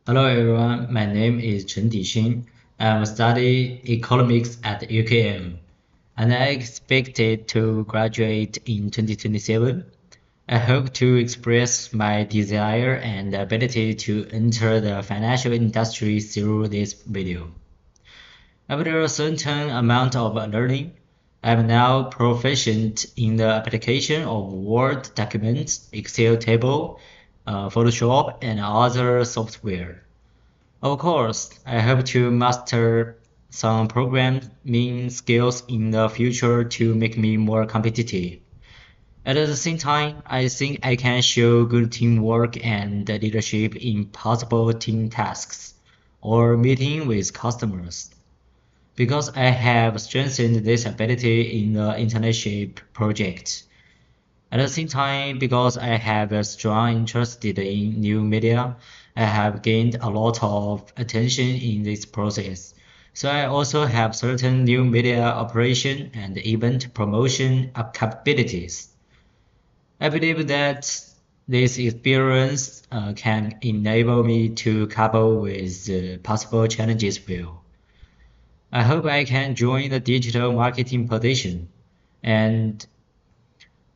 Hello everyone, my name is Chen Dixin. I'm studying economics at UKM, and I expected to graduate in 2027. I hope to express my desire and ability to enter the financial industry through this video. After a certain amount of learning, I'm now proficient in the application of Word documents, Excel table, Photoshop, and other software. Of course, I hope to master some programming skills in the future to make me more competitive. At the same time, I think I can show good teamwork and leadership in possible team tasks or meeting with customers. Because I have strengthened this ability in the internship project. At the same time, because I have a strong interest in new media, I have gained a lot of attention in this process. So I also have certain new media operation and event promotion capabilities. I believe that this experience can enable me to couple with possible challenges well. I hope I can join the digital marketing position and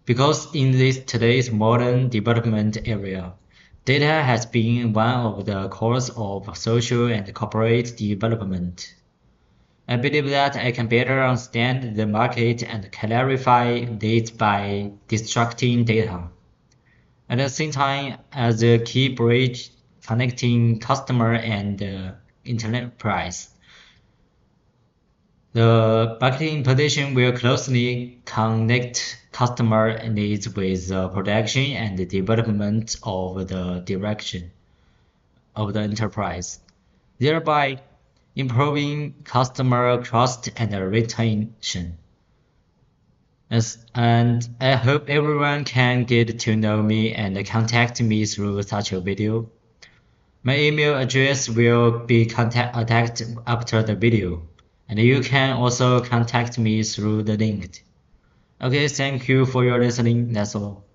because in this today's modern development area, data has been one of the cores of social and corporate development. I believe that I can better understand the market and clarify needs by extracting data. At the same time, as a key bridge connecting customer and enterprise, the marketing position will closely connect customer needs with the production and the development of the direction of the enterprise, thereby improving customer trust and retention. And I hope everyone can get to know me and contact me through such a video. My email address will be contacted after the video, and you can also contact me through the link. Okay, thank you for your listening. That's all.